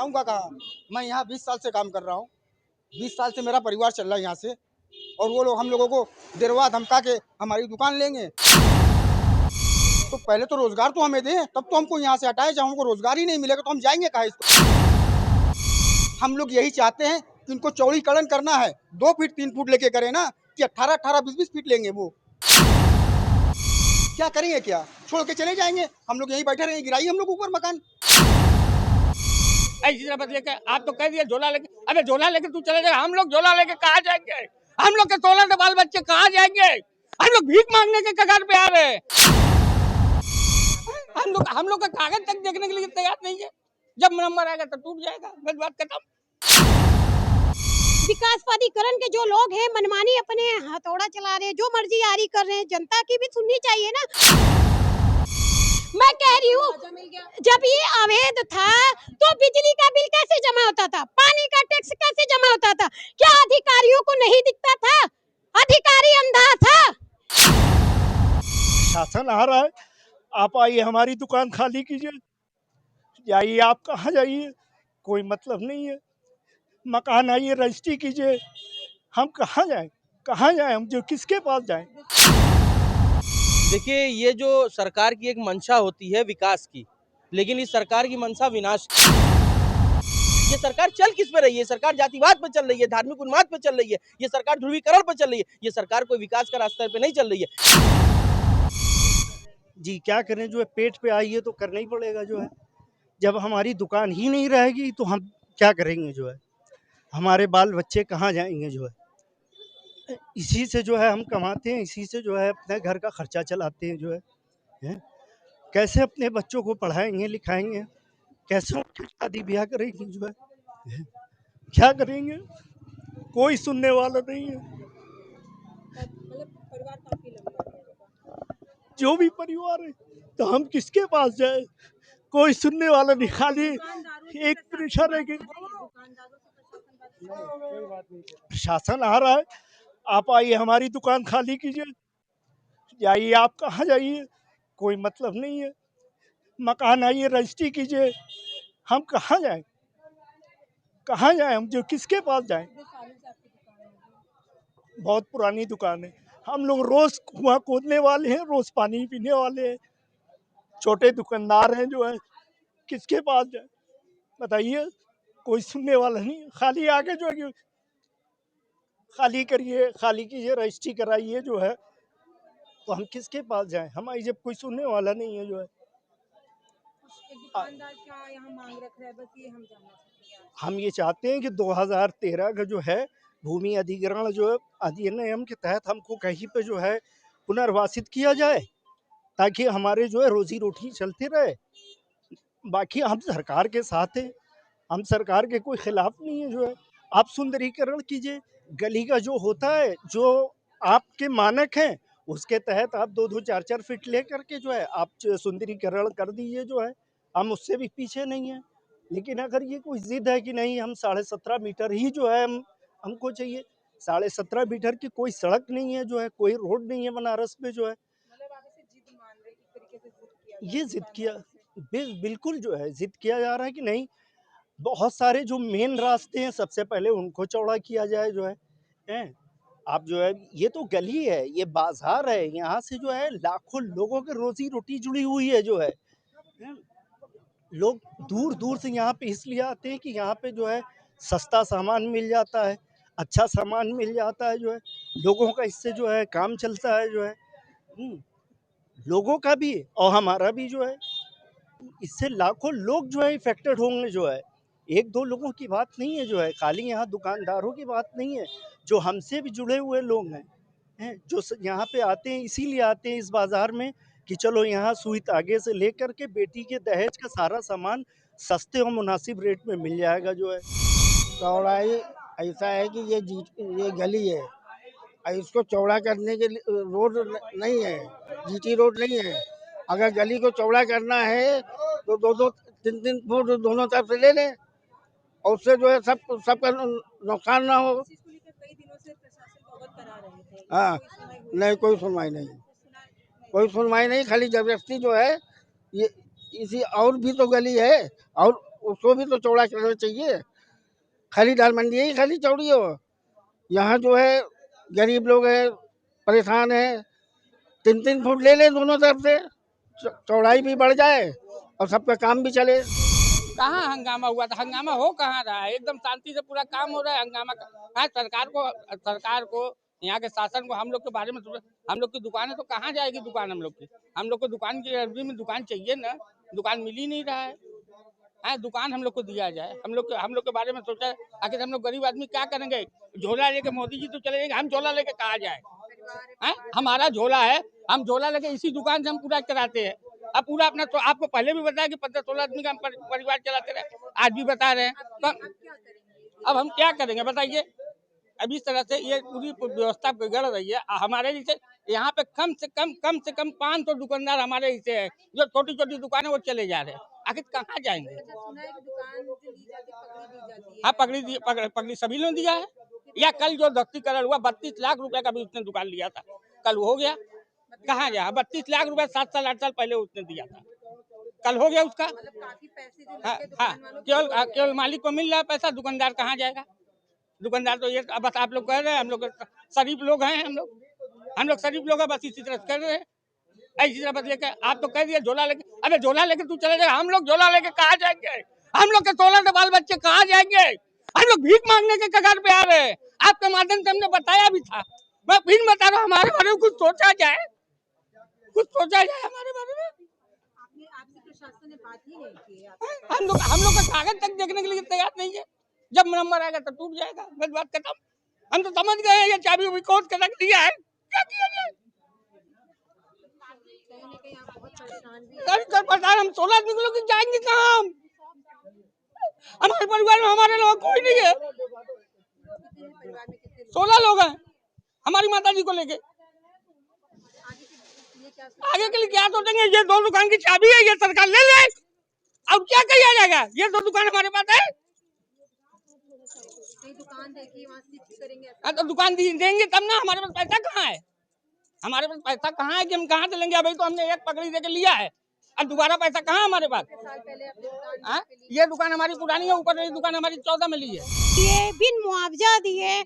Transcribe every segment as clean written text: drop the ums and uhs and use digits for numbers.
जाऊंगा कहाँ? मैं यहाँ 20 साल से काम कर रहा हूँ। 20 साल से मेरा परिवार चल रहा है यहाँ से, और वो लोग हम लोगों को देरवा धमका के हमारी दुकान लेंगे। तो पहले तो रोजगार तो हमें दें, तब तो हमको यहाँ से हटाए। जब हमको रोजगार ही नहीं मिलेगा तो हम जाएंगे कहाँ? इसको हम लोग यही चाहते हैं कि इनको चौड़ीकरण करना है, 2 फीट 3 फुट लेके करें ना, कि 18-18, 20-20 फीट लेंगे। वो क्या करेंगे? क्या छोड़ के चले जाएंगे? हम लोग यहीं बैठे रहेंगे? गिराइए हम लोग ऊपर मकान। ऐसी तरह लेके आप तो कह दिए झोला लेके, अबे झोला लेके तू चले जाएगा, हम लोग झोला लेके कहाँ जाएंगे? हम लोग के 16 बाल बच्चे कहाँ जाएंगे? हम लोग भीख मांगने के कगार पे आ रहे हैं। हम लोग का कागज तक देखने के लिए तैयार नहीं है। जब नंबर आएगा तो टूट जाएगा, बस बात खत्म। विकासवादीकरण के जो लोग हैं मनमानी अपने हथौड़ा चला रहे हैं, जो मर्जी यारी कर रहे हैं, जनता की भी सुननी चाहिए ना। मैं कह रही हूँ, जब ये अवैध था तो बिजली का बिल कैसे जमा होता था, पानी का टैक्स कैसे जमा होता था? क्या अधिकारियों को नहीं दिखता था? अधिकारी अंधा था? शासन आ रहा है, आप आइए हमारी दुकान खाली कीजिए, जाइए आप कहाँ जाइए, कोई मतलब नहीं है। मकान आइए रजिस्ट्री कीजिए, हम कहाँ जाएं हम जो किसके पास जाएं? देखिए, ये जो सरकार की एक मंशा होती है विकास की, लेकिन इस सरकार की मंशा विनाश की। ये सरकार चल किस पे रही है? सरकार जातिवाद पे चल रही है, धार्मिक उन्माद पे चल रही है, ये सरकार ध्रुवीकरण पे चल रही है, ये सरकार कोई विकास का रास्ते पे नहीं चल रही है। जी क्या करें, जो है पेट पे आइए तो करना ही पड़ेगा। जो है जब हमारी दुकान ही नहीं रहेगी तो हम क्या करेंगे? जो है हमारे बाल बच्चे कहाँ जाएंगे? जो है इसी से जो है हम कमाते हैं, इसी से जो है अपने घर का खर्चा चलाते हैं। जो है कैसे अपने बच्चों को पढ़ाएंगे लिखाएंगे, कैसे उनकी शादी ब्याह करेंगे? जो है क्या करेंगे? कोई सुनने वाला नहीं है। जो भी परिवार है, तो हम किसके पास जाए? कोई सुनने वाला नहीं, खाली एक प्रेशर है कि प्रशासन आ रहा है, आप आइए हमारी दुकान खाली कीजिए, जाइए आप कहाँ जाइए, कोई मतलब नहीं है। मकान आइए रजिस्ट्री कीजिए, हम कहाँ जाएं हम जो किसके पास जाएं? बहुत पुरानी दुकान है, हम लोग रोज कुआं खोदने वाले हैं, रोज पानी पीने वाले हैं, छोटे दुकानदार हैं। जो है किसके पास जाए बताइए? कोई सुनने वाला नहीं। खाली आके जो है खाली करिए, खाली कीजिए, रजिस्ट्री कराइए। जो है तो हम किसके पास जाएं? हमारी जब कोई सुनने वाला नहीं है। जो है दुकानदार क्या यहाँ मांग रख रहा है, बस ये हम जानना चाहते हैं। हम ये चाहते हैं कि 2013 का जो है भूमि अधिग्रहण जो है अधिनियम के तहत हमको कहीं पे जो है पुनर्वासित किया जाए, ताकि हमारे जो है रोजी रोटी चलती रहे। बाकी हम सरकार के साथ हैं, हम सरकार के कोई खिलाफ नहीं है। जो है आप सुंदरीकरण कीजिए, गली का जो होता है, जो आपके मानक हैं उसके तहत आप 2-2 4-4 फीट ले करके जो है आप सुंदरीकरण कर दीजिए। जो है हम उससे भी पीछे नहीं है। लेकिन अगर ये कोई जिद है कि नहीं हम 17.5 मीटर ही जो है हमको चाहिए, 17.5 मीटर की कोई सड़क नहीं है, जो है कोई रोड नहीं है बनारस में। जो है मतलब आप इसे जिद मान रहे हैं, एक तरीके से जिद किया ये जिद किया, बिल्कुल जो है जिद किया जा रहा है कि नहीं, बहुत सारे जो मेन रास्ते हैं सबसे पहले उनको चौड़ा किया जाए। जो है हैं? आप जो है ये तो गली है, ये बाजार है, यहाँ से जो है लाखों लोगों की रोजी रोटी जुड़ी हुई है। जो है हैं? लोग दूर दूर से यहाँ पे इसलिए आते हैं कि यहाँ पे जो है सस्ता सामान मिल जाता है, अच्छा सामान मिल जाता है। जो है लोगों का इससे जो है काम चलता है। जो है लोगों का भी और हमारा भी। जो है इससे लाखों लोग जो है इफेक्टेड होंगे। जो है एक दो लोगों की बात नहीं है। जो है खाली यहाँ दुकानदारों की बात नहीं है, जो हमसे भी जुड़े हुए लोग हैं जो यहाँ पे आते हैं, इसीलिए आते हैं इस बाजार में कि चलो यहाँ सुई धागे से लेकर के बेटी के दहेज का सारा सामान सस्ते और मुनासिब रेट में मिल जाएगा। जो है चौड़ाई ऐसा है कि ये गली है, और इसको चौड़ा करने के लिए रोड नहीं है, जीटी रोड नहीं है। अगर गली को चौड़ा करना है तो 2-2 3-3 फुट दोनों तरफ से ले लें, और उससे जो है सबका नुकसान ना हो। इस चीज को लेकर कई दिनों से प्रशासन को अवगत करा रहे थे, हाँ, नहीं कोई सुनवाई नहीं, कोई सुनवाई नहीं। खाली जबरदस्ती जो है ये इसी, और भी तो गली है, और उसको भी तो चौड़ा करना चाहिए। खाली दाल मंडी है, खाली चौड़ी हो। यहाँ जो है गरीब लोग हैं, परेशान हैं, 3-3 फुट ले लें दोनों तरफ से, चौड़ाई भी बढ़ जाए और सबका काम भी चले। कहाँ हंगामा हुआ था? हंगामा हो कहाँ रहा है? एकदम शांति से पूरा काम हो रहा है। हंगामा हाँ, सरकार को यहाँ के शासन को हम लोग के बारे में हम लोग की दुकान है तो कहाँ जाएगी दुकान हम लोग को दुकान की अर्जी में दुकान चाहिए ना, दुकान मिल ही नहीं रहा है। हाँ, दुकान हम लोग को दिया जाए। हम लोग के बारे में सोचा, आखिर हम लोग गरीब आदमी क्या करेंगे? झोला लेके मोदी जी तो चले जाएंगे, हम झोला लेके कहाँ जाए? हमारा झोला है, हम झोला लेके इसी दुकान से हम पूरा कराते हैं। अब पूरा अपना तो आपको पहले भी बताया कि 15-16 आदमी का हम परिवार चलाते रहे, आज भी बता रहे हैं। तो अब हम क्या करेंगे बताइए? अब इस तरह से ये पूरी व्यवस्था बिगड़ रही है। हमारे जैसे यहाँ पे कम से कम 500 दुकानदार हमारे जैसे है, जो छोटी छोटी दुकानें वो चले जा रहे हैं। आखिर कहाँ जाएंगे? सुना है कि दुकान जो ली जाती है, पकड़ी दी जाती है। हाँ, पकड़ी सभी ने दिया है। या कल जो दस्तीकरण हुआ 32 लाख रुपए का भी उसने दुकान लिया था, कल हो गया। कहाँ गया? 32 लाख रुपए 7 साल 8 साल पहले उसने दिया था, कल हो गया उसका। मतलब काफी पैसे जो हाँ लगे हाँ, दुकान वालों को। केवल मालिक को मिल रहा है पैसा, दुकानदार कहाँ जाएगा? दुकानदार तो ये बस आप लोग कह रहे हैं, हम लोग शरीफ लोग हैं, हम लोग शरीफ लोग हैं, बस इसी तरह कर रहे हैं। इसी तरह बस लेकर आप तो कह दिए झोला लेके, अबे झोला लेके तू चले जाएगा, हम लोग झोला लेके कहाँ जाएंगे? हम लोग के 16 बाल बच्चे कहाँ जाएंगे? हम लोग भीख मांगने के कगार पे आ रहे हैं। आपके माध्यम से हमने बताया भी था, मैं फिर बता रहा हूँ, हमारे बारे में कुछ सोचा जाए हमारे बारे में। आपसे प्रशासन ने बात ही नहीं की है। हम लोग का कागज तक देखने के लिए तैयार नहीं है। जब नंबर आएगा तो टूट जाएगा, बस बात खत्म। हम तो समझ गए ये चाबी उबी खोद के रख दिया है, क्या किया जाए? कहीं ना कहीं आप बहुत परेशान भी सर पता हम 16 आदमी लोग जाएंगे कहाँ? हमारे परिवार में हमारे लोग कोई नहीं है, परिवार में कितने 16 लोग हैं हमारी माता जी को लेके। आगे के लिए क्या सोचेंगे? ये 2 दुकान की चाबी है, ये सरकार ले ले, अब क्या किया जाएगा? ये 2 दुकान हमारे पास है। कहीं दुकान देखी वहाँ शिफ्ट करेंगे? हाँ, तो दुकान देंगे तब ना। हमारे पास पैसा कहाँ है? हमारे पास पैसा कहाँ है कि हम कहाँ से लेंगे? अभी तो हमने एक पकड़ी दे के लिया है, अब दोबारा पैसा कहाँ हमारे पास? साल पहले अपनी दुकान हाँ, ये दुकान हमारी पुरानी है, ऊपर वाली दुकान हमारी 14 में ली है। ये बिन मुआवजा दिए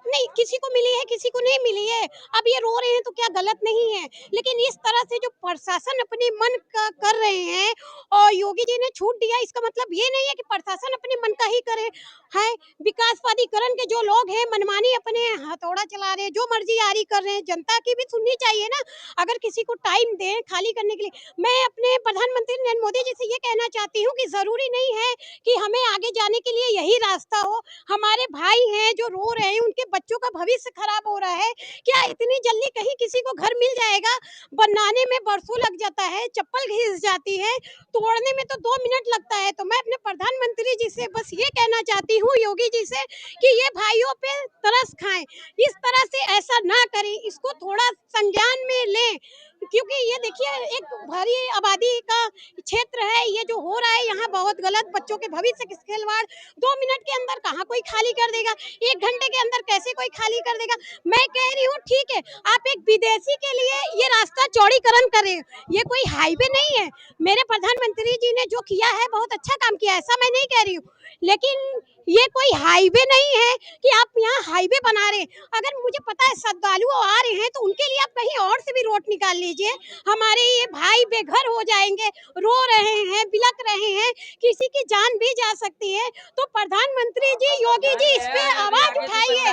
नहीं, किसी को मिली है किसी को नहीं मिली है। अब ये रो रहे हैं तो क्या गलत नहीं है, लेकिन इस तरह से जो प्रशासन अपने मन का कर रहे हैं और योगी जी ने छूट दिया, इसका मतलब ये नहीं है कि प्रशासन अपने मन का ही करे है। विकासवादीकरण के जो लोग हैं मनमानी अपने हथौड़ा चला रहे हैं, जो मर्जी यारी कर रहे हैं। जनता की भी सुननी चाहिए ना, अगर किसी को टाइम दें खाली करने के लिए। मैं अपने प्रधानमंत्री नरेंद्र मोदी जी से ये कहना चाहती हूँ कि जरूरी नहीं है कि हमें आगे जाने के लिए यही रास्ता हो। हमारे भाई हैं जो रो रहे हैं, उनके बच्चों का भविष्य खराब हो रहा है। क्या इतनी जल्दी कहीं किसी को घर मिल जाएगा? बनाने में बरसों लग जाता है, चप्पल घिस जाती है, तोड़ने में तो 2 मिनट लगता है। तो मैं अपने प्रधानमंत्री जी से बस ये कहना चाहती हूँ, योगी जी से, कि ये भाइयों पे तरस खाएं, इस तरह से ऐसा ना करें, इसको थोड़ा संज्ञान में लें। क्योंकि ये देखिए एक भारी आबादी का क्षेत्र है, ये जो हो रहा है यहाँ बहुत गलत। बच्चों के भविष्य के खिलवाड़ 2 मिनट के अंदर कहाँ कोई खाली कर देगा? 1 घंटे के अंदर कैसे कोई खाली कर देगा? मैं कह रही हूँ ठीक है, आप एक विदेशी के लिए ये रास्ता चौड़ीकरण करें, ये कोई हाईवे नहीं है। मेरे प्रधानमंत्री जी ने जो किया है बहुत अच्छा काम किया है, ऐसा मैं नहीं कह रही हूँ, लेकिन ये कोई हाईवे नहीं है कि आप यहाँ हाईवे बना रहे हैं। अगर मुझे पता है श्रद्धालु आ रहे हैं तो उनके लिए आप कहीं और से भी रोड निकाल लीजिए। हमारे ये भाई बेघर हो जाएंगे, रो रहे हैं, बिलक रहे हैं, किसी की जान भी जा सकती है। तो प्रधानमंत्री जी, योगी जी, इस पे आवाज उठाइए,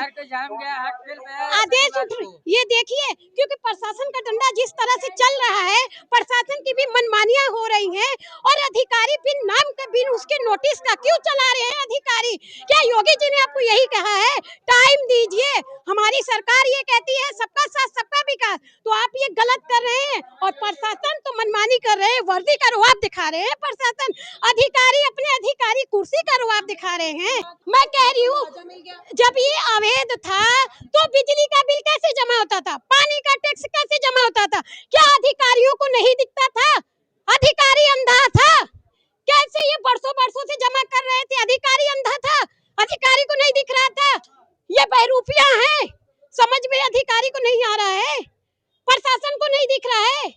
आदेश उठ। ये देखिए, क्योंकि प्रशासन का डंडा जिस तरह से चल रहा है, प्रशासन की भी मनमानियां हो रही हैं और अधिकारी बिन नाम के बिन उसके नोटिस का क्यों चला रहे हैं अधिकारी? क्या योगी जी ने आपको यही कहा है टाइम दीजिए? हमारी सरकार ये कहती है सबका साथ सबका विकास, तो आप ये गलत कर रहे हैं और प्रशासन तो मनमानी कर रहे हैं, वर्दी का रुआब दिखा रहे हैं प्रशासन, अधिकारी अपने अधिकारी कुर्सी का रुआब दिखा रहे हैं। मैं कह रही हूँ, जब ये अवैध था तो बिजली का बिल कैसे जमा होता था, पानी का टैक्स कैसे जमा होता था? क्या अधिकारियों को नहीं दिखता था? अधिकारी अंधा था? कैसे ये बरसों बरसों से जमा कर रहे थे? अधिकारी अंधा था? अधिकारी को नहीं दिख रहा था? ये बहरूपिया है, समझ में अधिकारी को नहीं आ रहा है, प्रशासन को नहीं दिख रहा है।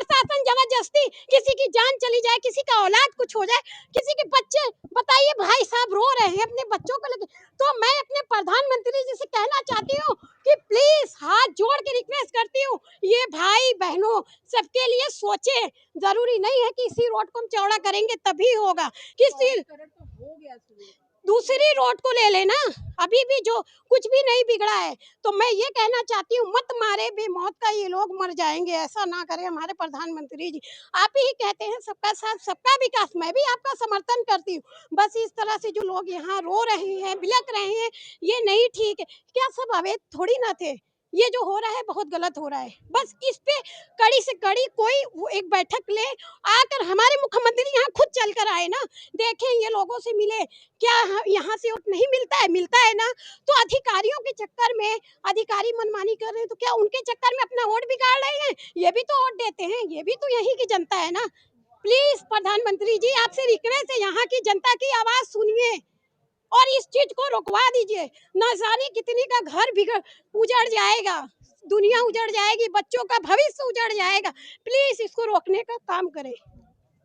प्रशासन जबरदस्ती किसी की जान चली जाए, किसी का औलाद कुछ हो जाए, किसी के बच्चे, बताइए भाई साहब रो रहे हैं अपने बच्चों को लेकर। तो मैं अपने प्रधानमंत्री जी से कहना चाहती हूँ कि प्लीज हाथ जोड़ के रिक्वेस्ट करती हूँ, ये भाई बहनों सबके लिए सोचे। जरूरी नहीं है कि इसी रोड को हम चौड़ा करेंगे तभी होगा, किसी करण तो हो गया शुरू। दूसरी रोड को ले लेना, अभी भी जो कुछ भी नहीं बिगड़ा है। तो मैं ये कहना चाहती हूँ, मत मारे बेमौत का ये लोग मर जाएंगे, ऐसा ना करें हमारे प्रधानमंत्री जी। आप ही कहते हैं सबका साथ सबका विकास, मैं भी आपका समर्थन करती हूँ। बस इस तरह से जो लोग यहाँ रो रहे हैं, बिलक रहे हैं, ये नहीं ठीक है। क्या सब अवैध थोड़ी ना थे? ये जो हो रहा है बहुत गलत हो रहा है। बस इस पे कड़ी से कड़ी कोई एक बैठक ले, आकर हमारे मुख्यमंत्री यहाँ खुद चल कर आए ना, देखें ये लोगों से मिले। क्या यहाँ से वोट नहीं मिलता है ना, तो अधिकारियों के चक्कर में अधिकारी मनमानी कर रहे हैं, तो क्या उनके चक्कर में अपना वोट बिगाड़ रहे हैं? ये भी तो वोट देते हैं, ये भी तो यहीं की जनता है ना। प्लीज प्रधानमंत्री जी आपसे रिक्वेस्ट है, यहाँ की जनता की आवाज सुनिए और इस चीज को रुकवा दीजिए। न जाने कितनी का घर बिगड़ उजड़ जाएगा, दुनिया उजड़ जाएगी, बच्चों का भविष्य उजड़ जाएगा। प्लीज इसको रोकने का काम करें।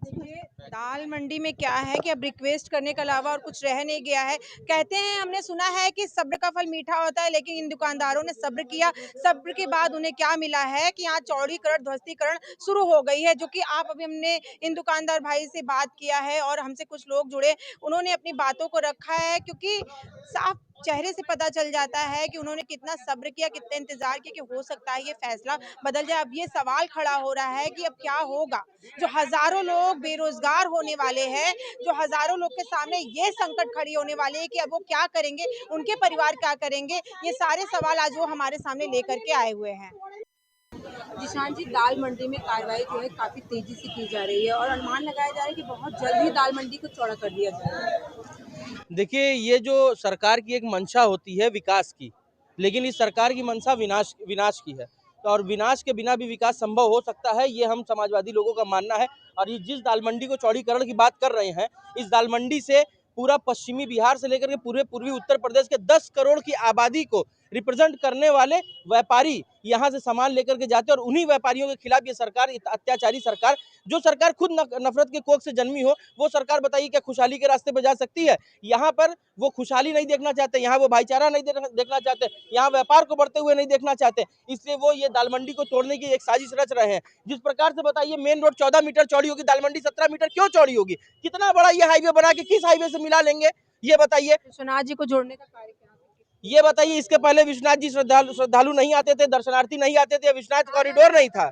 देखिए, दाल मंडी में क्या है कि अब रिक्वेस्ट करने के अलावा और कुछ रह नहीं गया है। कहते हैं, हमने सुना है कि सब्र का फल मीठा होता है, लेकिन इन दुकानदारों ने सब्र किया। सब्र के बाद उन्हें क्या मिला है कि यहाँ चौड़ीकरण, ध्वस्तीकरण शुरू हो गई है, जो कि आप अभी हमने इन दुकानदार भाई से बात किया है और हमसे कुछ लोग जुड़े, उन्होंने अपनी बातों को रखा है, क्योंकि साफ चेहरे से पता चल जाता है कि उन्होंने कितना सब्र किया, कितना इंतजार किया कि हो सकता है ये फैसला बदल जाए। अब ये सवाल खड़ा हो रहा है कि अब क्या होगा, जो हजारों लोग बेरोजगार होने वाले हैं, जो हजारों लोग के सामने ये संकट खड़ी होने वाले हैं कि अब वो क्या करेंगे, उनके परिवार क्या करेंगे, ये सारे सवाल आज वो हमारे सामने लेकर के आए हुए हैं। जिशान जी, दाल मंडी में कार्रवाई जो है काफी तेजी से की जा रही है और अनुमान लगाया जा रहा है कि बहुत जल्द ही दाल मंडी को चौड़ा कर दिया जाएगा। देखिए, ये जो सरकार की एक मंशा होती है विकास की, लेकिन इस सरकार की मंशा विनाश की है। तो और विनाश के बिना भी विकास संभव हो सकता है, ये हम समाजवादी लोगों का मानना है। और ये जिस दाल मंडी को चौड़ीकरण की बात कर रहे हैं, इस दाल मंडी से पूरा पश्चिमी बिहार से लेकर के पूरे पूर्वी उत्तर प्रदेश के 10 करोड़ की आबादी को रिप्रेजेंट करने वाले व्यापारी यहाँ से सामान लेकर के जाते हैं। और उन्हीं व्यापारियों के खिलाफ ये सरकार, अत्याचारी सरकार, जो सरकार खुद नफरत के कोख से जन्मी हो, वो सरकार बताइए क्या खुशहाली के रास्ते पे जा सकती है? यहाँ पर वो खुशहाली नहीं देखना चाहते, यहाँ वो भाईचारा नहीं देखना चाहते, यहाँ व्यापार को बढ़ते हुए नहीं देखना चाहते, इसलिए वो ये दाल मंडी को तोड़ने की एक साजिश रच रहे हैं। जिस प्रकार से बताइए मेन रोड 14 मीटर चौड़ी होगी, दाल मंडी 17 मीटर क्यों चौड़ी होगी? कितना बड़ा ये हाईवे बना के किस हाईवे से मिला लेंगे, ये बताइए? विश्वनाथ जी को जोड़ने का कार्य क्या? ये बताइए, इसके पहले विश्वनाथ जी श्रद्धालु नहीं आते थे, दर्शनार्थी नहीं आते थे, विश्वनाथ कॉरिडोर नहीं था।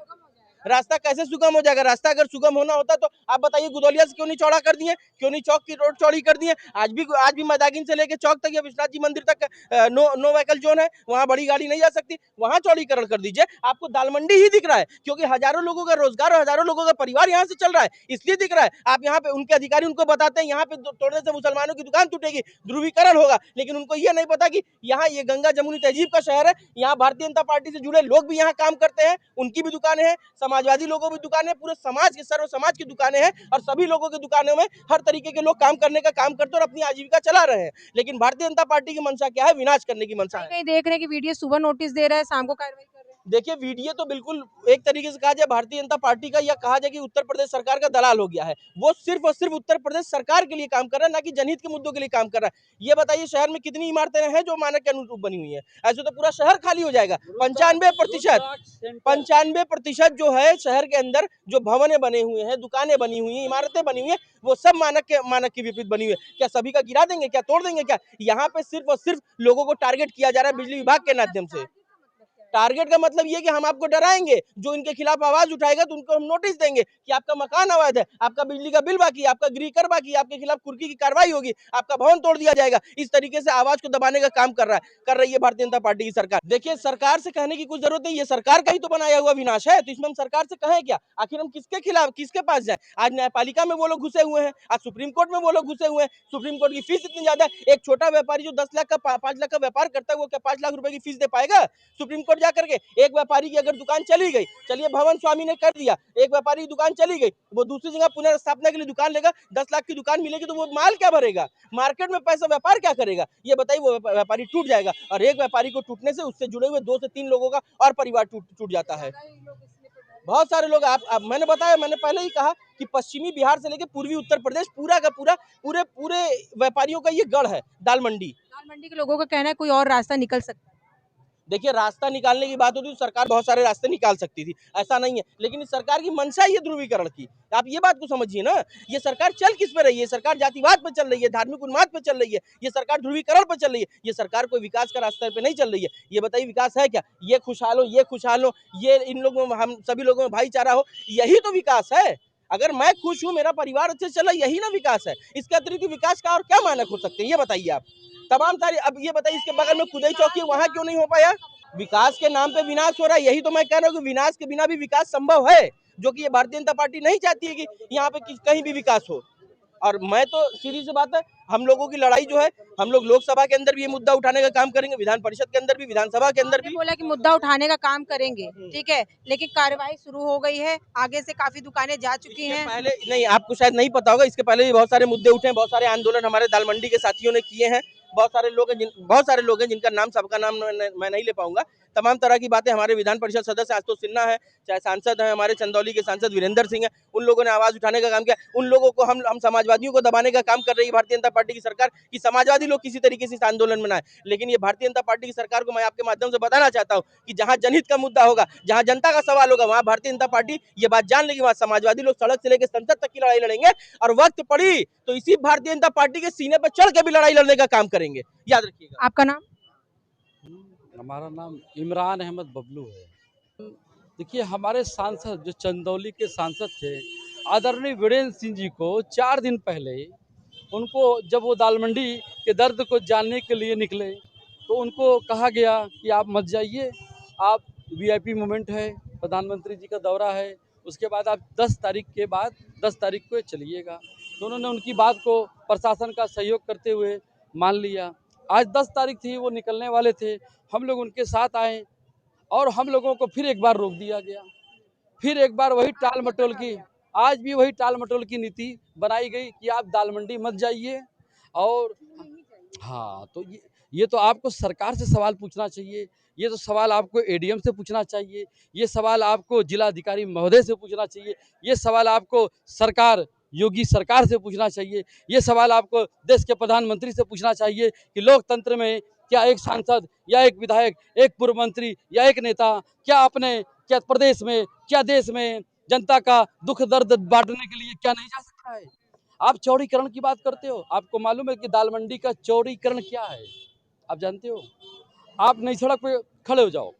रास्ता कैसे सुगम हो जाएगा? रास्ता अगर सुगम होना होता तो आप बताइए गुदौलिया से क्यों नहीं चौड़ा कर दिए, क्यों नहीं चौक की रोड चौड़ी कर दिए? आज भी मैदागिन से लेके चौक तक या विश्वनाथ जी मंदिर तक नो व्हीकल जोन है, वहाँ बड़ी गाड़ी नहीं जा सकती, वहाँ चौड़ीकरण कर दीजिए। आपको दाल मंडी ही दिख रहा है क्योंकि हजारों लोगों का रोजगार और हजारों लोगों का परिवार यहाँ से चल रहा है, इसलिए दिख रहा है। आप यहाँ पे उनके अधिकारी उनको बताते हैं यहाँ पे तोड़ने से मुसलमानों की दुकान टूटेगी, ध्रुवीकरण होगा, लेकिन उनको यह नहीं पता कि यहाँ ये गंगा जमुनी तहजीब का शहर है, यहाँ भारतीय जनता पार्टी से जुड़े लोग भी यहाँ काम करते हैं, उनकी भी दुकानें हैं, समाजवादी लोगों की दुकानें, पूरे समाज के सर्व समाज की दुकानें हैं और सभी लोगों की दुकानों में हर तरीके के लोग काम करने का काम करते हैं और अपनी आजीविका चला रहे हैं। लेकिन भारतीय जनता पार्टी की मंशा क्या है? विनाश करने की मंशा है। कहीं देख रहे हैं कि वीडियो सुबह नोटिस दे रहा है, शाम को कार्रवाई कर रहे हैं। देखिए, वीडियो तो बिल्कुल एक तरीके से कहा जाए भारतीय जनता पार्टी का, या कहा जाए कि उत्तर प्रदेश सरकार का दलाल हो गया है। वो सिर्फ और सिर्फ उत्तर प्रदेश सरकार के लिए काम कर रहा है, ना कि जनहित के मुद्दों के लिए काम कर रहा है। ये बताइए शहर में कितनी इमारतें हैं जो मानक के अनुरूप बनी हुई है? ऐसे तो पूरा शहर खाली हो जाएगा। 95% जो है शहर के अंदर जो भवनें बने हुए हैं, दुकानें बनी हुई हैं, इमारतें बनी हुई हैं, वो सब मानक के विपरीत बनी हुई है। क्या सभी का गिरा देंगे? क्या तोड़ देंगे? क्या यहाँ पे सिर्फ और सिर्फ लोगों को टारगेट किया जा रहा है बिजली विभाग के माध्यम से। टारगेट का मतलब ये कि हम आपको डराएंगे, जो इनके खिलाफ आवाज उठाएगा तो उनको हम नोटिस देंगे कि आपका मकान अवैध है, आपका बिजली का बिल बाकी है, आपका गृह कर बाकी है, आपके खिलाफ कुर्की की कार्रवाई होगी, आपका भवन तोड़ दिया जाएगा। इस तरीके से आवाज को दबाने का काम कर रही है भारतीय जनता पार्टी की सरकार। देखिए, सरकार से कहने की कुछ जरूरत नहीं, ये सरकार का ही तो बनाया हुआ विनाश है, तो इसमें हम सरकार से कहें क्या? आखिर हम किसके खिलाफ, किसके पास जाए? आज न्यायपालिका में वो लोग घुसे हुए हैं, आज सुप्रीम कोर्ट में वो लोग घुसे हुए हैं। सुप्रीम कोर्ट की फीस इतनी ज्यादा है, एक छोटा व्यापारी जो 10 लाख का 5 लाख का व्यापार करता है, वो क्या 5 लाख रुपए की फीस दे पाएगा सुप्रीम कोर्ट जाकर के? एक व्यापारी की अगर दुकान चली गई, चलिए भवन स्वामी ने कर दिया, एक व्यापारी की दुकान चली गई, वो दूसरी जगह पुनर्स्थापना के लिए दुकान लेगा, 10 लाख की दुकान मिलेगी तो वो माल क्या भरेगा? मार्केट में पैसा व्यापार क्या करेगा? ये बताइए, वो व्यापारी टूट जाएगा और एक व्यापारी को टूटने से उससे जुड़े हुए 2 से 3 लोगों का और परिवार टूट जाता है। बहुत सारे लोग आप मैंने बताया, मैंने पहले ही कहा कि पश्चिमी बिहार से लेकर पूर्वी उत्तर प्रदेश पूरा का पूरा पूरे पूरे व्यापारियों का ये गढ़ है दाल मंडी। दाल मंडी के लोगों का कहना है कोई और रास्ता निकल सकता है। देखिए, रास्ता निकालने की बात होती तो सरकार बहुत सारे रास्ते निकाल सकती थी, ऐसा नहीं है, लेकिन इस सरकार की मंशा ही है ध्रुवीकरण की। आप ये बात को समझिए ना, ये सरकार चल किस पे रही है? सरकार जातिवाद पे चल रही है, धार्मिक उन्माद पे चल रही है, ये सरकार ध्रुवीकरण पे चल रही है, ये सरकार कोई विकास का रास्ते पे नहीं चल रही है। ये बताइए विकास है क्या? ये खुशहाल हो, ये खुशहाल हो, ये इन लोगों में, हम सभी लोगों में भाईचारा हो, यही तो विकास है। अगर मैं खुश हूँ, मेरा परिवार अच्छे से चला, यही ना विकास है। इसके अतिरिक्त विकास का और क्या मानक हो सकते हैं, ये बताइए आप। तमाम सारी, अब ये बताइए इसके बगल में खुदाई चौकी, वहां क्यों नहीं हो पाया? विकास के नाम पे विनाश हो रहा है, यही तो मैं कह रहा हूँ कि विनाश के बिना भी विकास संभव है, जो कि ये भारतीय जनता पार्टी नहीं चाहती है कि यहाँ पे कहीं भी विकास हो। और मैं तो सीधी सी बात है, हम लोगों की लड़ाई जो है, हम लोग लोकसभा के अंदर भी ये मुद्दा उठाने का काम करेंगे, विधान परिषद के अंदर भी, विधानसभा के अंदर आपने भी। बोला कि मुद्दा उठाने का काम करेंगे, ठीक है, लेकिन कार्रवाई शुरू हो गई है, आगे से काफी दुकानें जा चुकी इसके हैं। पहले नहीं, आपको शायद नहीं पता होगा, इसके पहले भी बहुत सारे मुद्दे उठे हैं, बहुत सारे आंदोलन हमारे दाल मंडी के साथियों ने किए हैं। बहुत सारे लोग हैं जिनका नाम, सबका नाम मैं नहीं ले पाऊंगा। तमाम तरह की बातें हमारे विधान परिषद सदस्य आशुतोष सिन्हा है, चाहे सांसद हैं हमारे चंदौली के सांसद वीरेंद्र सिंह है, उन लोगों ने आवाज उठाने का काम किया। उन लोगों को हम समाजवादियों को दबाने का काम कर रही है भारतीय जनता पार्टी की सरकार, कि समाजवादी लोग किसी तरीके से इस आंदोलन में ना आए। लेकिन ये भारतीय जनता पार्टी की सरकार को मैं आपके माध्यम से बताना चाहता हूँ कि जहाँ जनहित का मुद्दा होगा, जहाँ जनता का सवाल होगा, वहाँ भारतीय जनता पार्टी ये बात जान लेगी, वहाँ समाजवादी लोग सड़क से लेकर संसद तक की लड़ाई लड़ेंगे, और वक्त पड़ी तो इसी भारतीय जनता पार्टी के सीने पर चढ़ के भी लड़ाई लड़ने का काम करेंगे, याद रखिएगा। आपका नाम? हमारा नाम इमरान अहमद बबलू है। देखिए, हमारे सांसद जो चंदौली के सांसद थे, आदरणीय वीरेंद्र सिंह जी को 4 दिन पहले उनको, जब वो दाल मंडी के दर्द को जानने के लिए निकले, तो उनको कहा गया कि आप मत जाइए, आप वीआईपी मोमेंट है, प्रधानमंत्री जी का दौरा है, उसके बाद आप 10 तारीख के बाद 10 तारीख को चलिएगा। तो उन्होंने उनकी बात को प्रशासन का सहयोग करते हुए मान लिया। आज 10 तारीख थी, वो निकलने वाले थे, हम लोग उनके साथ आए और हम लोगों को फिर एक बार रोक दिया गया। फिर एक बार वही टाल मटोल की, आज भी वही टाल मटोल की नीति बनाई गई कि आप दाल मंडी मत जाइए। और हाँ, तो ये तो आपको सरकार से सवाल पूछना चाहिए, ये तो सवाल आपको एडीएम से पूछना चाहिए, ये सवाल आपको जिलाधिकारी महोदय से पूछना चाहिए, ये सवाल आपको सरकार, योगी सरकार से पूछना चाहिए, ये सवाल आपको देश के प्रधानमंत्री से पूछना चाहिए कि लोकतंत्र में क्या एक सांसद या एक विधायक, एक पूर्व मंत्री या एक नेता क्या प्रदेश में, क्या देश में जनता का दुख दर्द बांटने के लिए क्या नहीं जा सकता है? आप चौड़ीकरण की बात करते हो, आपको मालूम है कि दाल मंडी का चौड़ीकरण क्या है? आप जानते हो? आप नई सड़क पे खड़े हो जाओ,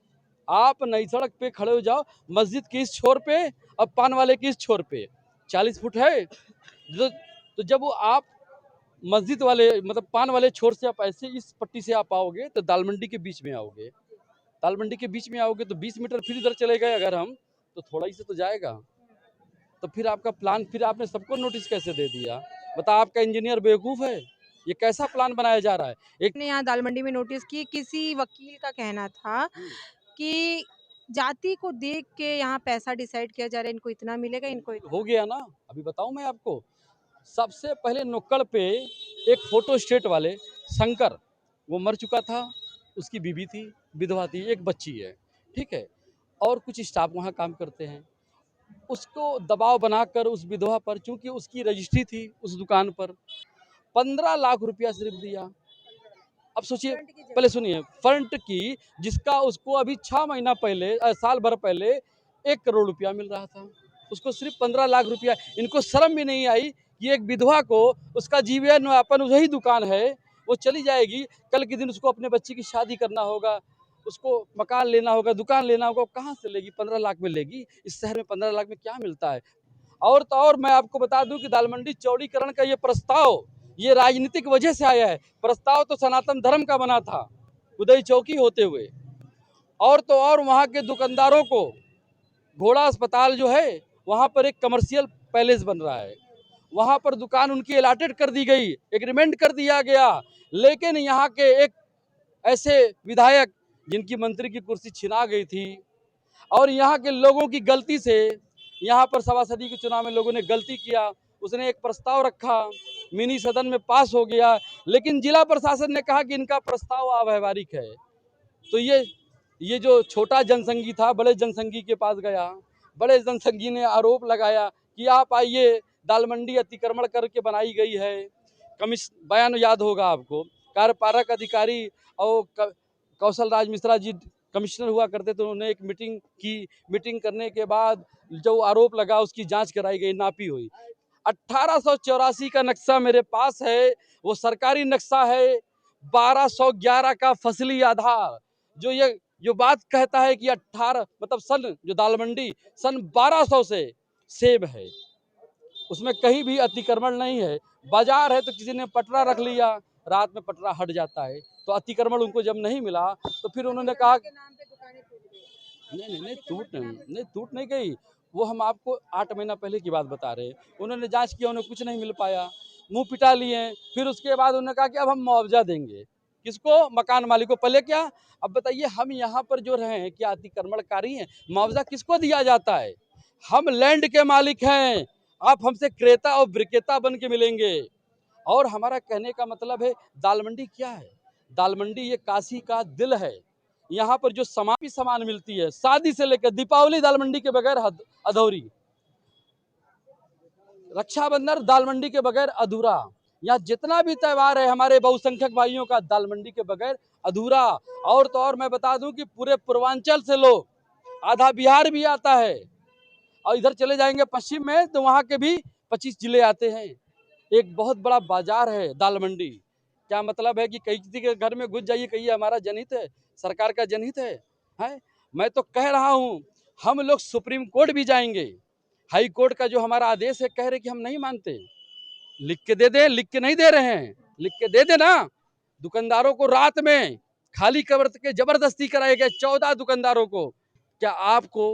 आप नई सड़क पे खड़े हो जाओ, मस्जिद की इस छोर पे और पान वाले की इस छोर पे 40 फुट है। तो जब वो आप मस्जिद वाले, मतलब पान वाले छोर से आप ऐसे इस पट्टी से आप आओगे तो दाल मंडी के बीच में आओगे, दाल मंडी के बीच में आओगे तो 20 मीटर फिर इधर चले गए अगर हम, तो थोड़ा ही से तो जाएगा। तो फिर आपका प्लान, फिर आपने सबको नोटिस कैसे दे दिया? बता, आपका इंजीनियर बेवकूफ़ है? ये कैसा प्लान बनाया जा रहा है? एक ने यहाँ दाल मंडी में नोटिस की, किसी वकील का कहना था कि जाति को देख के यहाँ पैसा डिसाइड किया जा रहा है, इनको इतना मिलेगा, इनको इतना। हो गया ना, अभी बताऊं मैं आपको। सबसे पहले नुक्कड़ पे एक फोटो स्टेट वाले शंकर, वो मर चुका था, उसकी बीवी थी, विधवा थी, एक बच्ची है, ठीक है, और कुछ स्टाफ वहाँ काम करते हैं, उसको दबाव बनाकर उस विधवा पर, चूंकि उसकी रजिस्ट्री थी उस दुकान पर, 15 लाख रुपया सिर्फ दिया। अब सोचिए, पहले सुनिए, फ्रंट की, जिसका उसको अभी 6 महीना पहले, साल भर पहले 1 करोड़ रुपया मिल रहा था, उसको सिर्फ 15 लाख रुपया। इनको शर्म भी नहीं आई कि एक विधवा को उसका जीवनयापन वही दुकान है, वो चली जाएगी, कल के दिन उसको अपने बच्चे की शादी करना होगा, उसको मकान लेना होगा, दुकान लेना होगा, कहाँ से लेगी? 15 लाख में लेगी? इस शहर में 15 लाख में क्या मिलता है? और तो और मैं आपको बता दूं कि दाल मंडी चौड़ीकरण का ये प्रस्ताव, ये राजनीतिक वजह से आया है। प्रस्ताव तो सनातन धर्म का बना था, उदय चौकी होते हुए। और तो और वहाँ के दुकानदारों को, घोड़ा अस्पताल जो है, वहाँ पर एक कमर्शियल पैलेस बन रहा है, वहाँ पर दुकान उनकी अलाटेड कर दी गई, एग्रीमेंट कर दिया गया। लेकिन यहाँ के एक ऐसे विधायक जिनकी मंत्री की कुर्सी छिना गई थी, और यहाँ के लोगों की गलती से, यहाँ पर सभासदी के चुनाव में लोगों ने गलती किया, उसने एक प्रस्ताव रखा, मिनी सदन में पास हो गया, लेकिन जिला प्रशासन ने कहा कि इनका प्रस्ताव अव्यावहारिक है। तो ये जो छोटा जनसंघी था, बड़े जनसंघी के पास गया, बड़े जनसंघी ने आरोप लगाया कि आप आइए, दाल मंडी अतिक्रमण करके बनाई गई है। बयान याद होगा आपको, कार्यपालक अधिकारी और कौशल राज मिश्रा जी कमिश्नर हुआ करते थे, उन्होंने एक मीटिंग की। मीटिंग करने के बाद जो आरोप लगा उसकी जांच कराई गई, नापी हुई। 1884 का नक्शा मेरे पास है, वो सरकारी नक्शा है। 1211 का फसली आधार, जो बात कहता है कि 18 मतलब सन जो दाल मंडी सन 1200 से सेब है, उसमें कहीं भी अतिक्रमण नहीं है। बाजार है तो किसी ने पटरा रख लिया, रात में पटरा हट जाता है, तो अतिक्रमण उनको जब नहीं मिला तो फिर उन्होंने कहा नहीं टूट नहीं गई। वो हम आपको 8 महीना पहले की बात बता रहे हैं। उन्होंने जांच किया, उन्हें कुछ नहीं मिल पाया, मुंह पिटा लिए। फिर उसके बाद उन्होंने कहा कि अब हम मुआवजा देंगे। किसको? मकान मालिक को। पहले क्या? अब बताइए, हम यहाँ पर जो रहे हैं क्या अतिक्रमणकारी हैं? मुआवजा किसको दिया जाता है? हम लैंड के मालिक हैं, आप हमसे क्रेता और विक्रेता बन के मिलेंगे। और हमारा कहने का मतलब है, दाल मंडी क्या है? दाल मंडी ये काशी का दिल है। यहाँ पर जो सामान मिलती है, शादी से लेकर दीपावली दाल मंडी के बगैर अधूरी, रक्षाबंधन दाल मंडी के बगैर अधूरा। यहाँ जितना भी त्यौहार है हमारे बहुसंख्यक भाइयों का, दाल मंडी के बगैर अधूरा। और तो और मैं बता दूं कि पूरे पूर्वांचल से लोग, आधा बिहार भी आता है, और इधर चले जाएंगे पश्चिम में तो वहाँ के भी 25 जिले आते हैं। एक बहुत बड़ा बाजार है दाल मंडी। क्या मतलब है कि कई किसी के घर में घुस जाइए, कहिए हमारा जनहित है, सरकार का जनहित है? मैं तो कह रहा हूँ, हम लोग सुप्रीम कोर्ट भी जाएंगे। हाई कोर्ट का जो हमारा आदेश है, कह रहे कि हम नहीं मानते, लिख के दे दें। लिख के नहीं दे रहे हैं, लिख के दे देना। दुकानदारों को रात में खाली कर के जबरदस्ती कराए गए 14 दुकानदारों को। क्या आपको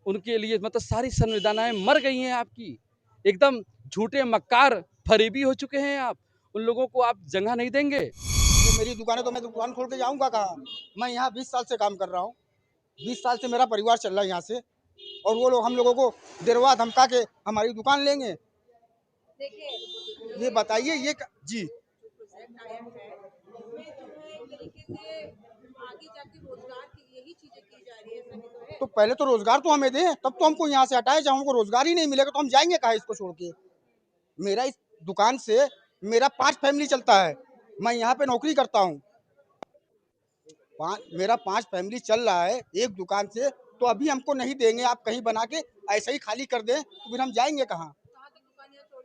उनके लिए मतलब सारी संविधानाएं मर गई हैं आपकी? एकदम झूठे मक्कार फरेबी हो चुके हैं आप। उन लोगों को आप जगह नहीं देंगे। तो मेरी दुकान है तो मैं दुकान खोल के जाऊंगा कहाँ? मैं यहाँ 20 साल से काम कर रहा हूँ। 20 साल से मेरा परिवार चल रहा है यहाँ से, और वो लोग हम लोगों को देरवा धमका के हमारी दुकान लेंगे। ये बताइए जी। तो पहले तो रोजगार तो हमें दें, तब तो हमको यहाँ से हटाए। जब हमको रोजगार ही नहीं मिलेगा तो हम जाएंगे कहाँ इसको छोड़ के? मेरा इस दुकान से मेरा 5 फैमिली चलता है। मैं यहाँ पे नौकरी करता हूँ, मेरा 5 फैमिली चल रहा है एक दुकान से। तो अभी हमको नहीं देंगे, आप कहीं बना के ऐसे ही खाली कर दें तो फिर हम जाएंगे कहाँ?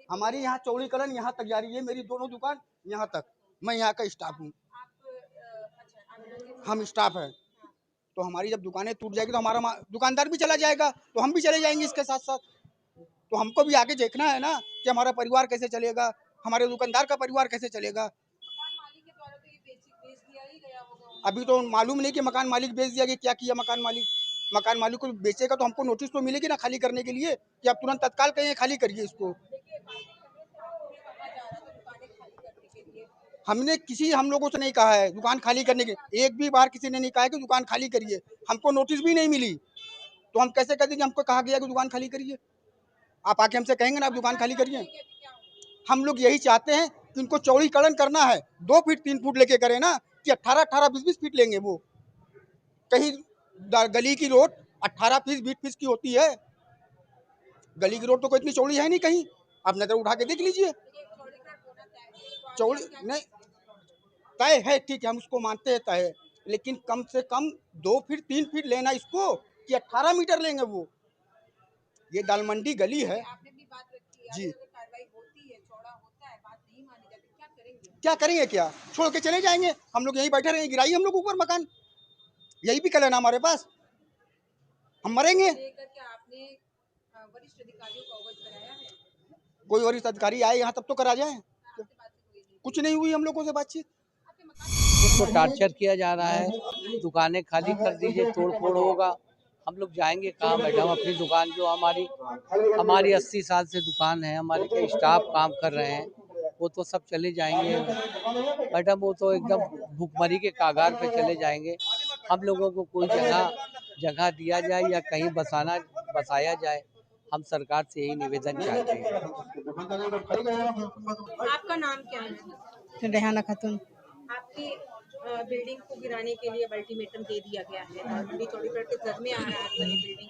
हमारी यहाँ चौड़ीकरण यहाँ तक जा रही है, मेरी दोनों दुकान यहाँ तक। मैं यहाँ का स्टाफ हूँ, हम स्टाफ है। तो हमारी जब दुकानें टूट जाएगी तो हमारा दुकानदार भी चला जाएगा, तो हम भी चले जाएंगे इसके साथ साथ। तो हमको भी आगे देखना है ना कि हमारा परिवार कैसे चलेगा, हमारे दुकानदार का परिवार कैसे चलेगा। अभी तो मालूम नहीं कि मकान मालिक बेच दिया कि क्या किया मकान मालिक। मकान मालिक को बेचेगा तो हमको नोटिस तो मिलेगी ना खाली करने के लिए, कि आप तुरंत तत्काल कहिए खाली करिए इसको। हमने हम लोगों से नहीं कहा है दुकान खाली करने के, एक भी बार किसी ने नहीं कहा है कि दुकान खाली करिए। हमको नोटिस भी नहीं मिली, तो हम कैसे कह देंगे हमको कहा गया कि दुकान खाली करिए? आप आके हमसे कहेंगे ना आप दुकान खाली करिए। हम लोग यही चाहते हैं कि उनको चौड़ीकरण करना है, 2 फीट 3 फुट लेके करें ना, कि 18-18 20-20 फीट लेंगे। वो कहीं गली की रोड 18 फीट 20 फीट की होती है, गली की रोड तो कोई इतनी चौड़ी है नहीं कहीं। आप नजर उठा के देख लीजिए। चौड़ी नहीं तय है, ठीक है, हम उसको मानते हैं तय है, लेकिन कम से कम 2 फीट 3 फीट लेना इसको, कि 18 मीटर लेंगे वो। ये दाल मंडी गली है जी। क्या करेंगे? क्या छोड़ के चले जाएंगे? हम लोग यहीं बैठे रहेंगे, गिराइए हम लोग ऊपर मकान, यही भी कल है ना हमारे पास, हम मरेंगे। कोई वरिष्ठ अधिकारी आए यहाँ तब तो करा जाए। कुछ नहीं हुई हम लोगों से बातचीत। उसको टार्चर किया जा रहा है, दुकानें खाली कर दीजिए, तोड़ फोड़ होगा। हम लोग जाएंगे कहाँ मैडम? अपनी दुकान जो हमारी 80 साल से दुकान है, हमारे के स्टाफ काम कर रहे हैं, वो तो सब चले जाएंगे मैडम। वो तो एकदम भूखमरी के कागार पे चले जाएंगे। हम लोगों को कोई जगह दिया जाए या कहीं बसाया जाए, हम सरकार से यही निवेदन चाहते हैं। आपका नाम क्या है? रेहाना खातून। आपकी बिल्डिंग को गिराने के लिए अल्टीमेटम दे दिया गया है। दाल मंडी चौड़ीगढ़ के घर में आ रहा है आपका ये बिल्डिंग।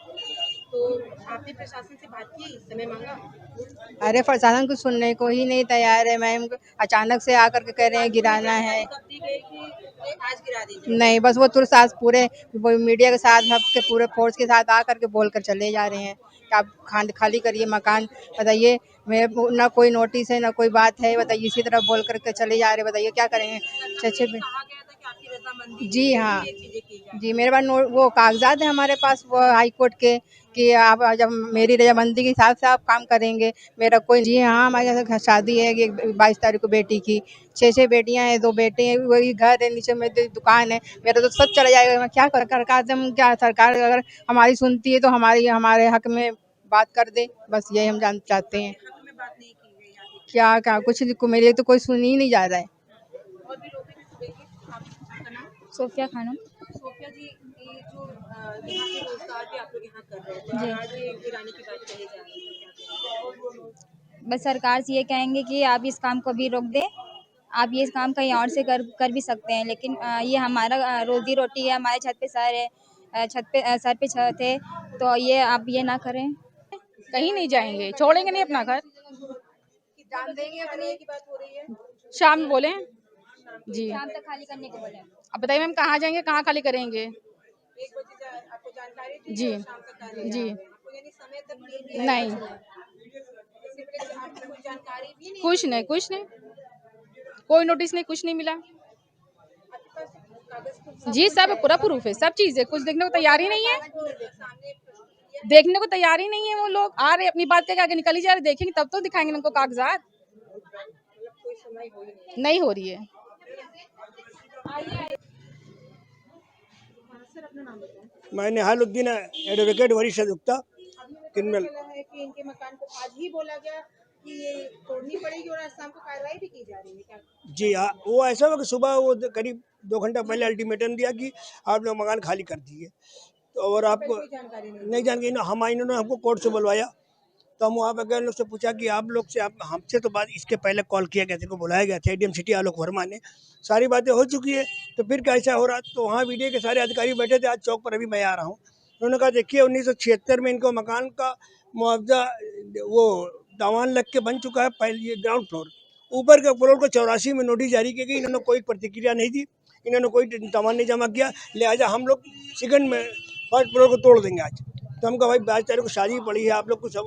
तो आपने प्रशासन से बात की, समय मांगा? अरे प्रशासन कुछ सुनने को ही नहीं तैयार है मैम। अचानक से आकर के कह रहे हैं गिराना है। कब दी गई कि आज गिरा दी? नहीं, बस वो तुरंत आज पूरे वो मीडिया के साथ सबके पूरे फोर्स के साथ आकर के बोल कर चले जा रहे हैं कि आप खाली करिए मकान। बताइए, मेरे ना कोई नोटिस है ना कोई बात है। बताइए, इसी तरह बोल करके चले जा रहे हैं। बताइए क्या करेंगे। अच्छे कहा गया था कि आपकी रजामंदी जी है, हाँ ये चीजें की जाए। जी, मेरे पास वो कागजात है हमारे पास वो हाई कोर्ट के कि आप जब मेरी रजामंदी के हिसाब से आप काम करेंगे। मेरा कोई जी हाँ, हमारे यहाँ शादी है कि 22 तारीख को बेटी की। 6 बेटियां हैं, 2 बेटे हैं, वही घर है, नीचे में दुकान है। मेरा तो सब चला जाएगा। मैं क्या कर सरकार अगर हमारी सुनती है तो हमारे हक में बात कर दे। बस यही हम जान चाहते हैं। हक में बात नहीं की गई यहाँ पे। क्या क्या कुछ मेरे लिए तो कोई सुन ही नहीं जा रहा है। और भी लोग हैं, देखिए, आपका नाम? सोफिया खानम। सोफिया जी, ये जो यहाँ पे रोजगार भी आप लोग यहाँ कर रहे थे और आज ये गिराने की बात कही जा रही है, क्या कहेंगे? बस सरकार से ये कहेंगे कि आप इस काम को भी रोक दें। आप ये काम कहीं और से कर भी सकते हैं, लेकिन ये हमारा रोजी रोटी है, हमारे छत पे सर है, सर पे छत है, तो ये आप ये ना करें। कहीं नहीं जाएंगे, छोड़ेंगे नहीं अपना घर। जान देंगे अपनी की बात हो रही है। शाम में बोले जी। शाम तक खाली करने को बोले। अब बताइए मैम, कहाँ जाएंगे, कहाँ खाली करेंगे। 1 बजे आपको जानकारी दी जी और शाम तक आने जी। आपको यानी समय तक नहीं दिया नहीं, इससे पहले आपको कोई जानकारी भी नहीं? कुछ नहीं, कुछ नहीं, कोई नोटिस नहीं, कुछ नहीं मिला। आपके पास कागज जी सब पूरा प्रूफ है, सब चीज है, कुछ देखने को तैयार ही नहीं है। सामने देखने को तैयार ही नहीं है। वो लोग आ रहे अपनी बात के आगे निकल ही जा रहे, देखेंगे तब तो दिखाएंगे उनको कागजात। कोई सुनवाई हो ही नहीं। नहीं हो रही है। सर, अपना नाम बताएं। मैं निहालुद्दीन एडवोकेट वरिष्ठ अधिवक्ता क्रिमिनल। चला है कि इनके मकान को आज ही बोला गया कि ये तोड़नी पड़ेगी और आज शाम को कार्रवाई भी की जा रही है, क्या? जी हाँ, वो ऐसा हुआ कि सुबह वो करीब 2 घंटा पहले अल्टीमेटम दिया कि आप लोग मकान खाली कर दीजिए। तो और आपको कोई जानकारी नहीं जानकारी ना, इन्होंने हमको कोर्ट से बुलवाया। तो हम वहाँ पर गए, लोग से पूछा कि आप लोग से हमसे तो बात इसके पहले कॉल किया गया था, को बुलाया गया था एडीएम सिटी आलोक वर्मा ने, सारी बातें हो चुकी है, तो फिर कैसा हो रहा। तो वहाँ वीडियो के सारे अधिकारी बैठे थे, आज चौक पर अभी मैं आ रहा हूँ। उन्होंने कहा देखिए 1976 में इनको मकान का मुआवजा वो दावान लग के बन चुका है, पहले ये ग्राउंड फ्लोर, ऊपर के फ्लोर को 84 में नोटिस जारी की गई, इन्होंने कोई प्रतिक्रिया नहीं दी, इन्होंने कोई दावान नहीं जमा किया, लिहाजा हम लोग सेकंड में फर्स्ट फ्लोर को तोड़ देंगे आज। तो हमको भाई 22 तारीख को शादी पड़ी है, आप लोग कुछ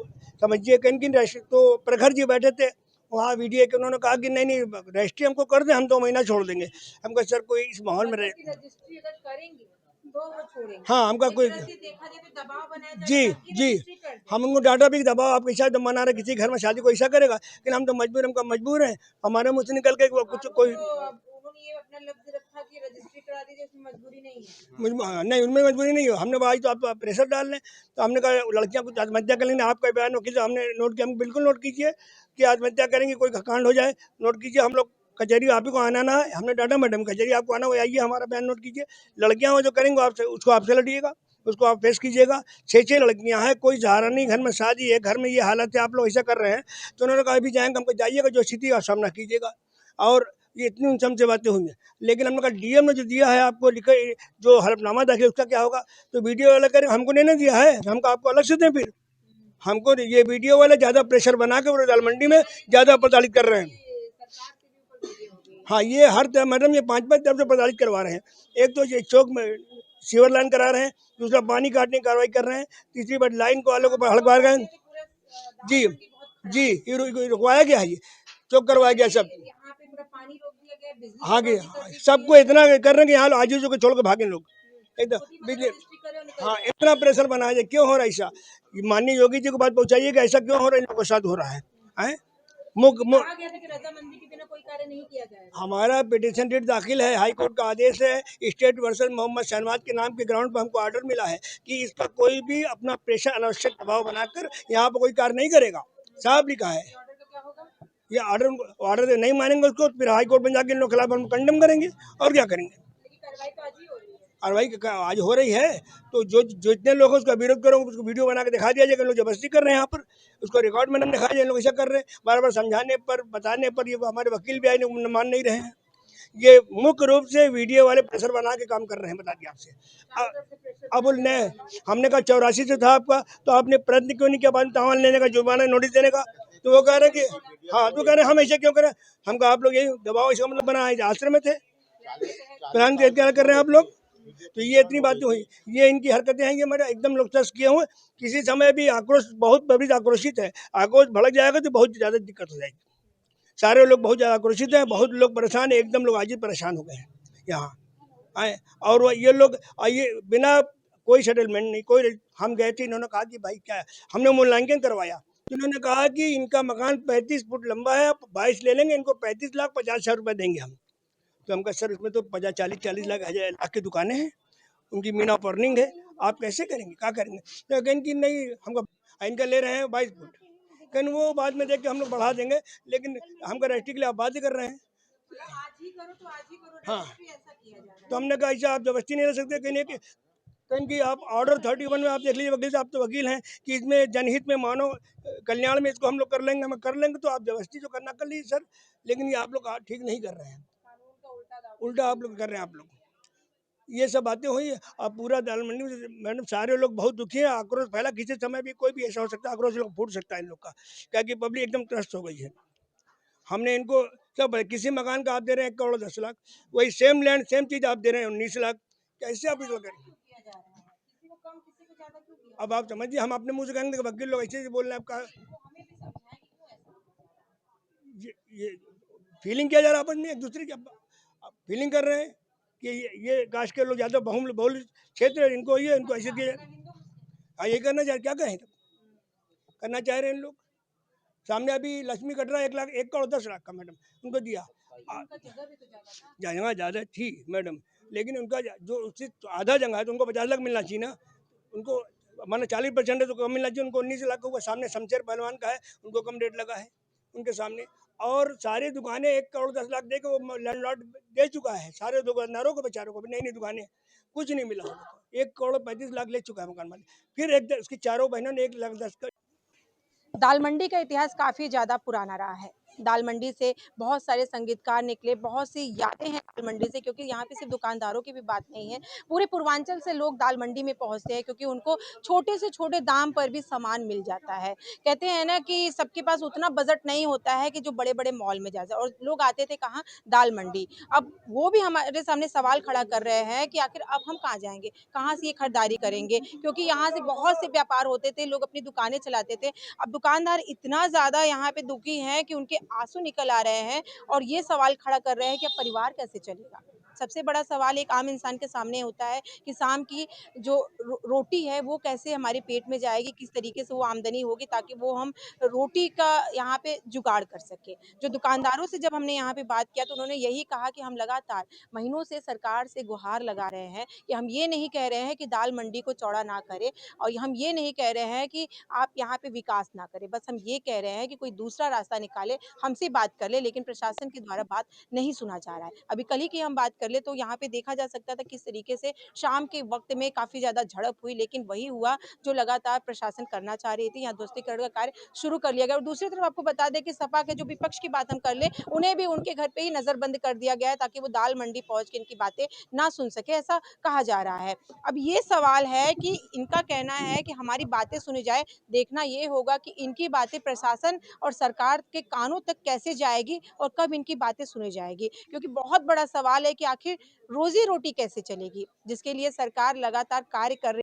समझिए। किन तो प्रखर जी बैठे थे वहाँ वीडियो के, उन्होंने कहा कि नहीं रजिस्ट्री हमको कर दें, हम 2 महीना छोड़ देंगे। हमको सर कोई इस माहौल में रजिस्ट्री अगर करेंगे तो वो छोड़ेंगे। हाँ, हमका कोई देखा जाए तो दबाव बनाया जाए जी कि जी रजिस्ट्री कर दें। हम उनको डाटा भी दबाओ, आप कैसा मना रहे किसी घर में शादी को ऐसा करेगा, लेकिन हम तो मजबूर हैं। हमारे मुँह से निकल के कुछ कोई तो अब उन्होंने ये अपना लफ्ज रखा कि रजिस्ट्री करा दीजिए, उसमें मजबूरी नहीं है। नहीं, उनमें मजबूरी नहीं हो। हमने भाई तो आप प्रेशर डाल लें, तो हमने कहा लड़कियां कुछ आत्महत्या कर लेंगे। आपका बयान वकील साहब हमने नोट किया, हम बिल्कुल नोट कीजिए कि आत्महत्या करेंगे, कोई कांड हो जाए नोट कीजिए। हम लोग कचहरी आप ही को आना ना है, हमने डाटा मैडम कचहरी आपको आना हो, आइए हमारा बयान नोट कीजिए। लड़कियां वो जो करेंगे आपसे, उसको आपसे लड़िएगा, उसको आप फेस कीजिएगा। 6 लड़कियां हैं, कोई सहारा नहीं, घर में शादी है, घर में ये हालत है, आप लोग ऐसा कर रहे हैं। तो उन्होंने कहा अभी जाएंगे, हमको जाइएगा, जो स्थिति का सामना कीजिएगा। और ये इतनी उनसे हमसे बातें हुई हैं, लेकिन हमने कहा डीएम ने जो दिया है आपको लिखा, जो हलफनामा दाखिल, उसका क्या होगा। तो वीडियो वाला करें, हमको नहीं ना दिया है, हमको आपको अलग से दें। फिर हमको ये वीडियो वाले ज़्यादा प्रेशर बना के वो दाल मंडी में ज़्यादा प्रताड़ित कर रहे हैं। हाँ, ये हर मैडम ये 5-5 तरफ से प्रताड़ित करवा रहे हैं। एक तो ये चौक में सीवर लाइन करा रहे हैं, दूसरा पानी काटने की कार्रवाई कर रहे हैं, तीसरी बार लाइन को वालों को हड़कवा रहे हैं। जी जी, ये रुकवाया गया है, ये चौक करवाया गया सब। पानी रोक दिया गया, बिजली हाँ जी, सबको इतना कर रहे हैं कि यहाँ आजू को छोड़ के भागे लोग एकदम बिजली। हाँ, इतना प्रेशर बनाया जाए, क्यों हो रहा है ऐसा। माननीय योगी जी को बात पहुँचाइएगा, ऐसा क्यों हो रहा है, इन लोगों के साथ हो रहा है। रजामंदी के बिना कोई कार्य नहीं किया जाएगा। हमारा पिटीशन डेट दाखिल है, हाई कोर्ट का आदेश है, स्टेट वर्सेस मोहम्मद शहनवाज के नाम के ग्राउंड पर हमको ऑर्डर मिला है कि इस पर कोई भी अपना प्रेशर अनावश्यक दबाव बनाकर यहाँ पर कोई कार्य नहीं करेगा, साफ लिखा है। ये ऑर्डर नहीं मानेंगे उसको, फिर हाई कोर्ट में जाके इन लोग खिलाफ हम कंडेम करेंगे और क्या करेंगे। कार्रवाई आज हो रही है, तो जो जितने लोग उसका विरोध करेंगे उसको वीडियो बना के दिखा दिया जाएगा। लोग जबरदस्ती कर रहे हैं यहाँ पर, उसको रिकॉर्ड में दिखाया जाए, लोग ऐसा कर रहे हैं। बार बार समझाने पर बताने पर ये हमारे वकील भी आए मान नहीं रहे हैं। ये मुख्य रूप से वीडियो वाले प्रेशर बना के काम कर रहे हैं, बता दिया आपसे। अब ने हमने कहा 84 से था आपका, तो आपने प्रयत्न क्यों नहीं किया बाद में तावान लेने का, जुर्माना नोटिस देने का? तो वो कह रहे कि हाँ, तो कह रहे हम ऐसे क्यों करें? हम कहा आप लोग यही दबाव, इसका मतलब बना है आश्रम में थे, प्रधान क्या कर रहे हैं आप लोग? तो ये इतनी बातें हुई, ये इनकी हरकतें हैं, ये मेरा एकदम लोकतंत्र किए हुए। किसी समय भी आक्रोश, बहुत पब्लिक आक्रोशित है, आक्रोश भड़क जाएगा तो बहुत ज़्यादा दिक्कत हो जाएगी। सारे लोग बहुत ज़्यादा आक्रोशित हैं, बहुत लोग परेशान हैं, एकदम लोग आज ही परेशान हो गए हैं यहाँ आए। और ये लोग ये बिना कोई सेटलमेंट नहीं, कोई, हम गए थे, इन्होंने कहा कि भाई क्या है, हमने मूल्यांकन करवाया तो इन्होंने कहा कि इनका मकान 35 फुट लंबा है, आप 22 ले लेंगे, इनको 35,50,000 रुपये देंगे हम। तो हम कहा सर इसमें तो 40 लाख लाख की दुकानें हैं, उनकी मीन ऑफ अर्निंग है, आप कैसे करेंगे, क्या करेंगे? तो कहें कि नहीं, हमको इनका ले रहे हैं 22 फुट, कहीं वो बाद में देख के हम लोग बढ़ा देंगे, लेकिन हमको रजिस्ट्री के लिए आप बाध्य कर रहे हैं। हाँ, तो हमने कहा ऐसा आप जबरदस्ती नहीं रह सकते, कहीं कि आप ऑर्डर 31 में आप देख लीजिए, वकील साहब तो वकील हैं कि इसमें जनहित में, मानव कल्याण में इसको हम लोग कर लेंगे, हम कर लेंगे, तो आप जबरदस्ती जो करना कर लीजिए सर, लेकिन ये आप लोग ठीक नहीं कर रहे हैं, उल्टा आप लोग कर रहे हैं। आप लोग ये सब बातें हुई। अब पूरा दाल मंडी में मैडम सारे लोग बहुत दुखी हैं, आक्रोश फैला, किसी समय भी कोई भी ऐसा हो सकता है, आक्रोश लोग फूट सकता है इन लोग का, क्या कि पब्लिक एकदम त्रस्त हो गई है। हमने इनको सब, किसी मकान का आप दे रहे हैं 1 करोड़ 10 लाख, वही सेम लैंड सेम चीज़ आप दे रहे हैं 19 लाख, कैसे आप इसको करें? अब आप समझिए, हम अपने मुँह से कहेंगे, वकील लोग ऐसे बोल रहे हैं, आपका ये फीलिंग किया जा रहा है आपस में, एक दूसरे की फीलिंग कर रहे हैं कि ये कास्ट के लोग ज़्यादा बहुल क्षेत्र है, इनको ये, इनको ऐसे किया, हाँ ये करना चाह, क्या कहें, करना चाह रहे हैं इन लोग। सामने अभी लक्ष्मी कटरा 1 करोड़ 10 लाख का मैडम उनको दिया, जगह ज़्यादा थी मैडम, लेकिन उनका जो उससे आधा जगह है तो उनको 50 लाख मिलना चाहिए ना, उनको माना 40% है तो कम मिलना चाहिए, उनको 19 लाख का हुआ। सामने शमशेर पहलवान का है, उनको कम रेट लगा है उनके सामने, और सारी दुकानें 1 करोड़ 10 लाख दे के वो लैंडलॉर्ड दे चुका है, सारे दुकानदारों को, बेचारों को, नई नई दुकानें, कुछ नहीं मिला, 1 करोड़ 35 लाख ले चुका है मकान मालिक। फिर एक उसकी चारों बहनों ने 1 लाख 10 का। दाल मंडी का इतिहास काफ़ी ज़्यादा पुराना रहा है। दाल मंडी से बहुत सारे संगीतकार निकले, बहुत सी यादें हैं दाल मंडी से, क्योंकि यहाँ पे सिर्फ दुकानदारों की भी बात नहीं है, पूरे पूर्वांचल से लोग दाल मंडी में पहुँचते हैं, क्योंकि उनको छोटे से छोटे दाम पर भी सामान मिल जाता है। कहते हैं ना कि सबके पास उतना बजट नहीं होता है कि जो बड़े-बड़े मॉल में जा जाए, और लोग आते थे कहाँ? दाल मंडी। अब वो भी हमारे सामने सवाल खड़ा कर रहे हैं कि आखिर अब हम कहाँ जाएँगे? कहाँ से ये खरीदारी करेंगे? क्योंकि यहाँ से बहुत से व्यापार होते थे, लोग अपनी दुकानें चलाते थे। अब दुकानदार इतना ज़्यादा यहाँ पे दुखी हैं कि उनके आंसू निकल आ रहे हैं, और ये सवाल खड़ा कर रहे हैं कि अब परिवार कैसे चलेगा? सबसे बड़ा सवाल एक आम इंसान के सामने होता है कि शाम की जो रोटी है वो कैसे हमारे पेट में जाएगी, किस तरीके से वो आमदनी होगी ताकि वो हम रोटी का यहाँ पे जुगाड़ कर सकें। जो दुकानदारों से जब हमने यहाँ पे बात किया तो उन्होंने यही कहा कि हम लगातार महीनों से सरकार से गुहार लगा रहे हैं कि हम ये नहीं कह रहे हैं कि दाल मंडी को चौड़ा ना करें, और हम ये नहीं कह रहे हैं कि आप यहाँ पे विकास ना करें, बस हम ये कह रहे हैं कि कोई दूसरा रास्ता निकाले, हमसे बात कर ले, लेकिन प्रशासन के द्वारा बात नहीं सुना जा रहा है। अभी कल ही की हम बात कर ले तो यहाँ पे देखा जा सकता था किस तरीके से शाम के वक्त में काफ़ी ज़्यादा झड़प हुई, लेकिन वही हुआ जो लगातार प्रशासन करना चाह रही थी, यहाँ ध्वस्तीकरण का कार्य शुरू कर लिया गया। और दूसरी तरफ आपको बता दें कि सपा के जो विपक्ष की बात हम कर ले, उन्हें भी उनके घर पे ही नज़रबंद कर दिया गया है ताकि वो दाल मंडी पहुँच के इनकी बातें ना सुन सके, ऐसा कहा जा रहा है। अब ये सवाल है कि इनका कहना है कि हमारी बातें सुनी जाए, देखना ये होगा कि इनकी बातें प्रशासन और सरकार के कानों तक कैसे जाएगी और कब इनकी बातें सुनी जाएगी, क्योंकि बहुत बड़ा सवाल है कि आखिर रोजी रोटी कैसे चलेगी, जिसके लिए सरकार लगातार कार्य कर रही